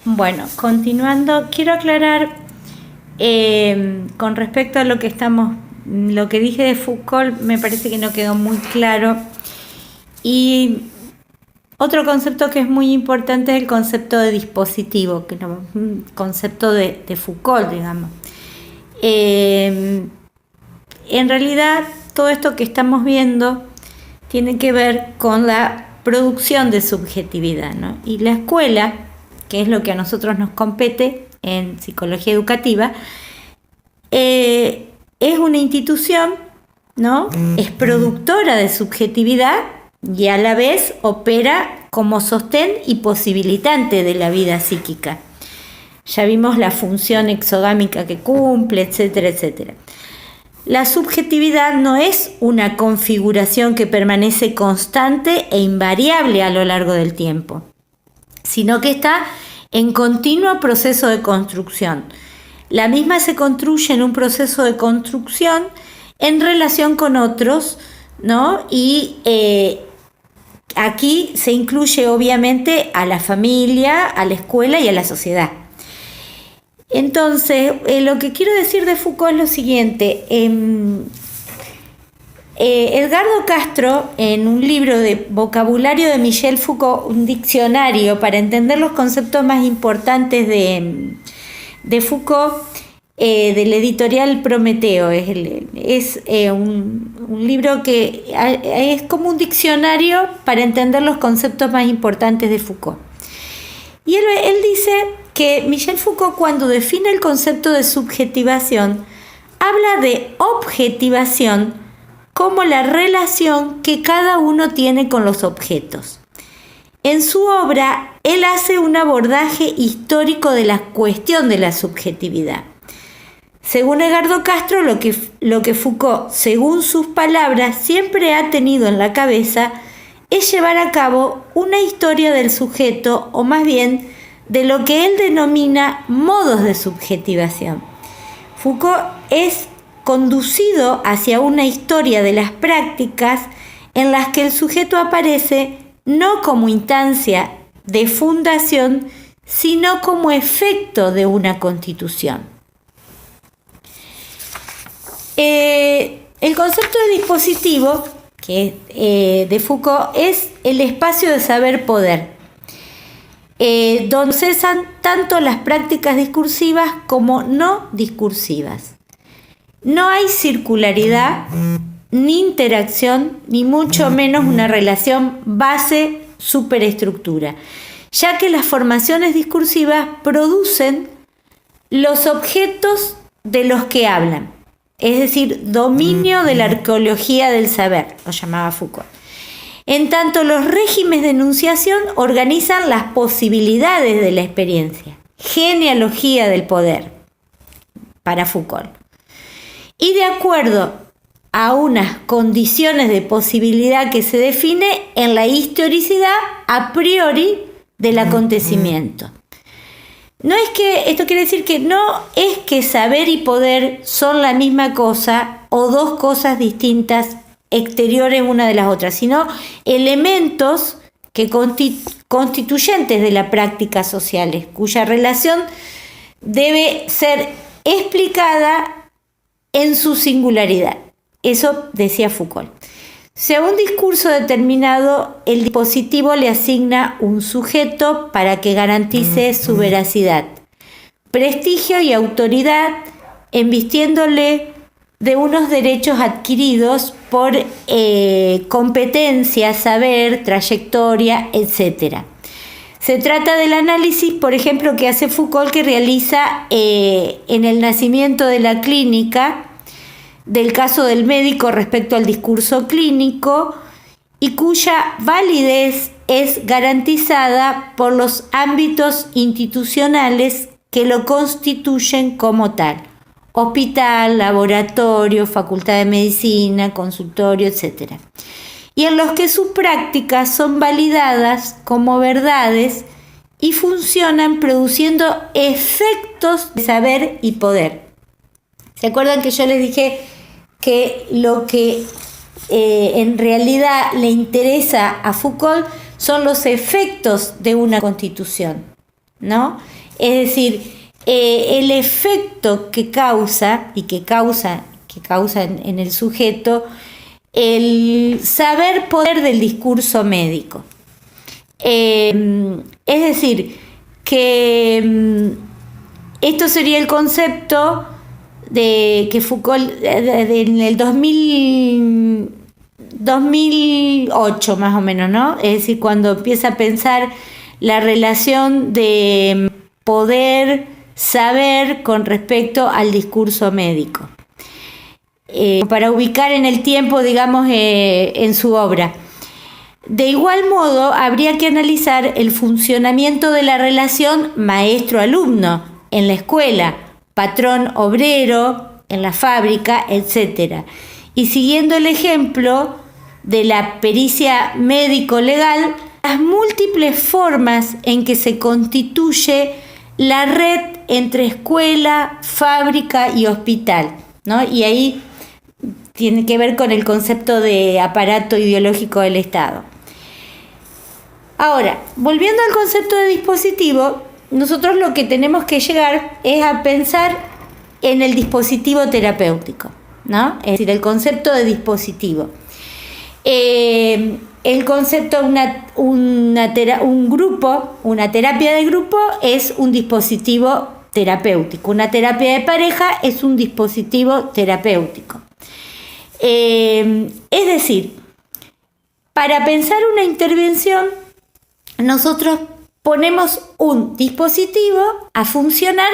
Bueno, continuando, quiero aclarar con respecto a lo que dije de Foucault, me parece que no quedó muy claro. Y otro concepto que es muy importante es el concepto de dispositivo, que es un concepto de Foucault, digamos. En realidad, todo esto que estamos viendo tiene que ver con la producción de subjetividad, ¿no? Y la escuela, que es lo que a nosotros nos compete en psicología educativa, es una institución, ¿no? Es productora de subjetividad y a la vez opera como sostén y posibilitante de la vida psíquica. Ya vimos la función exogámica que cumple, etcétera, etcétera. La subjetividad no es una configuración que permanece constante e invariable a lo largo del tiempo, sino que está en continuo proceso de construcción. La misma se construye en un proceso de construcción en relación con otros, ¿no? Y aquí se incluye obviamente a la familia, a la escuela y a la sociedad. Entonces, lo que quiero decir de Foucault es lo siguiente. Edgardo Castro, en un libro de vocabulario de Michel Foucault, un diccionario para entender los conceptos más importantes de Foucault, del editorial Prometeo, es un libro que es como un diccionario para entender los conceptos más importantes de Foucault. Y él dice que Michel Foucault, cuando define el concepto de subjetivación, habla de objetivación como la relación que cada uno tiene con los objetos. En su obra, él hace un abordaje histórico de la cuestión de la subjetividad. Según Edgardo Castro, lo que Foucault, según sus palabras, siempre ha tenido en la cabeza es llevar a cabo una historia del sujeto, o más bien de lo que él denomina modos de subjetivación. Foucault es conducido hacia una historia de las prácticas en las que el sujeto aparece no como instancia de fundación, sino como efecto de una constitución. El concepto de dispositivo de Foucault es el espacio de saber-poder, donde cesan tanto las prácticas discursivas como no discursivas. No hay circularidad, ni interacción, ni mucho menos una relación base-superestructura, ya que las formaciones discursivas producen los objetos de los que hablan, es decir, dominio de la arqueología del saber, lo llamaba Foucault. En tanto, los regímenes de enunciación organizan las posibilidades de la experiencia, genealogía del poder, para Foucault. Y de acuerdo a unas condiciones de posibilidad que se define en la historicidad a priori del acontecimiento. Esto quiere decir que no es que saber y poder son la misma cosa o dos cosas distintas exteriores una de las otras, sino elementos que constituyentes de la práctica sociales, cuya relación debe ser explicada en su singularidad. Eso decía Foucault. Si a un discurso determinado el dispositivo le asigna un sujeto para que garantice su veracidad, prestigio y autoridad, embistiéndole de unos derechos adquiridos por competencia, saber, trayectoria, etc. Se trata del análisis, por ejemplo, que hace Foucault, que realiza en el nacimiento de la clínica, del caso del médico respecto al discurso clínico, y cuya validez es garantizada por los ámbitos institucionales que lo constituyen como tal: hospital, laboratorio, facultad de medicina, consultorio, etc. Y en los que sus prácticas son validadas como verdades y funcionan produciendo efectos de saber y poder. ¿Se acuerdan que yo les dije que lo que en realidad le interesa a Foucault son los efectos de una constitución? ¿no? Es decir, el efecto que causa en el sujeto el saber poder del discurso médico. Es decir, que esto sería el concepto de que Foucault en el 2008 más o menos, ¿no? Es decir, cuando empieza a pensar la relación de poder saber con respecto al discurso médico. Para ubicar en el tiempo, digamos, en su obra. De igual modo, habría que analizar el funcionamiento de la relación maestro-alumno en la escuela, patrón-obrero en la fábrica, etc. Y siguiendo el ejemplo de la pericia médico-legal, las múltiples formas en que se constituye la red entre escuela, fábrica y hospital, ¿no? Y ahí tiene que ver con el concepto de aparato ideológico del Estado. Ahora, volviendo al concepto de dispositivo, nosotros lo que tenemos que llegar es a pensar en el dispositivo terapéutico, ¿no? Es decir, el concepto de dispositivo. El concepto de una terapia de grupo es un dispositivo terapéutico. Una terapia de pareja es un dispositivo terapéutico. Es decir, para pensar una intervención, nosotros ponemos un dispositivo a funcionar.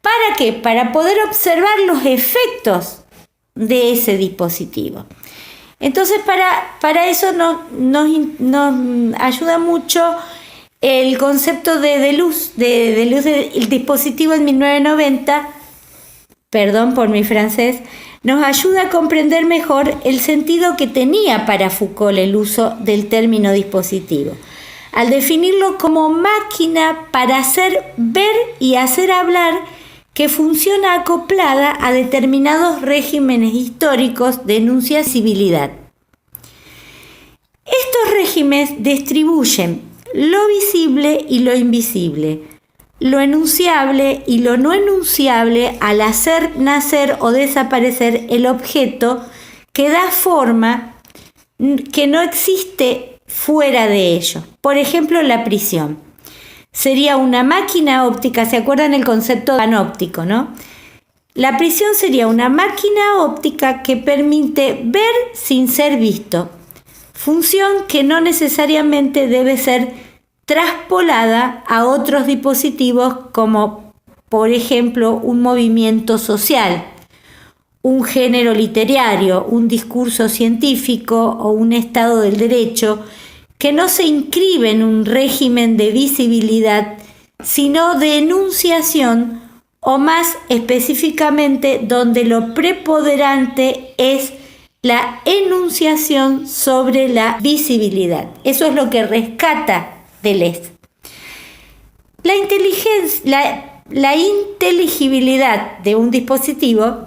¿Para qué? Para poder observar los efectos de ese dispositivo. Entonces, para eso nos ayuda mucho el concepto de Deleuze del dispositivo en 1990, perdón por mi francés, nos ayuda a comprender mejor el sentido que tenía para Foucault el uso del término dispositivo, al definirlo como máquina para hacer ver y hacer hablar que funciona acoplada a determinados regímenes históricos de enunciabilidad. Estos regímenes distribuyen lo visible y lo invisible, lo enunciable y lo no enunciable al hacer nacer o desaparecer el objeto que da forma que no existe fuera de ello. Por ejemplo, la prisión. Sería una máquina óptica, ¿se acuerdan el concepto panóptico, no? La prisión sería una máquina óptica que permite ver sin ser visto, función que no necesariamente debe ser traspolada a otros dispositivos como, por ejemplo, un movimiento social, un género literario, un discurso científico o un estado del derecho, que no se inscribe en un régimen de visibilidad, sino de enunciación, o más específicamente donde lo preponderante es la enunciación sobre la visibilidad. Eso es lo que rescata Deleuze. La inteligibilidad de un dispositivo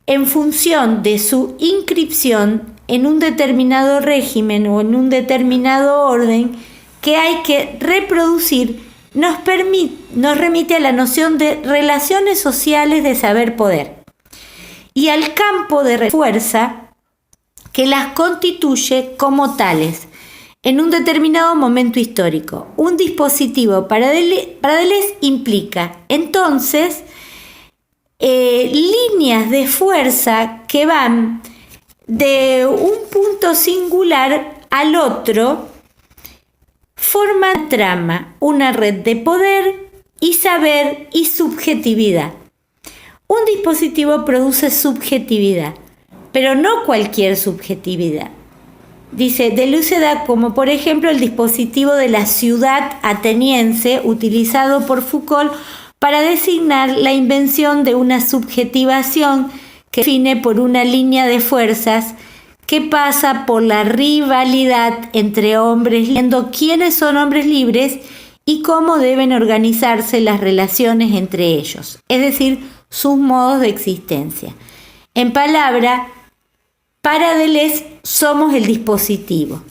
en función de su inscripción en un determinado régimen o en un determinado orden que hay que reproducir, nos remite a la noción de relaciones sociales de saber-poder y al campo de fuerza que las constituye como tales en un determinado momento histórico. Un dispositivo para Deleuze implica entonces líneas de fuerza que van de un punto singular al otro, forman trama, una red de poder y saber y subjetividad. Un dispositivo produce subjetividad, pero no cualquier subjetividad. Dice, Deleuze da como por ejemplo el dispositivo de la ciudad ateniense utilizado por Foucault para designar la invención de una subjetivación que define por una línea de fuerzas que pasa por la rivalidad entre hombres, viendo quiénes son hombres libres y cómo deben organizarse las relaciones entre ellos, es decir, sus modos de existencia. En palabra, para Deleuze somos el dispositivo.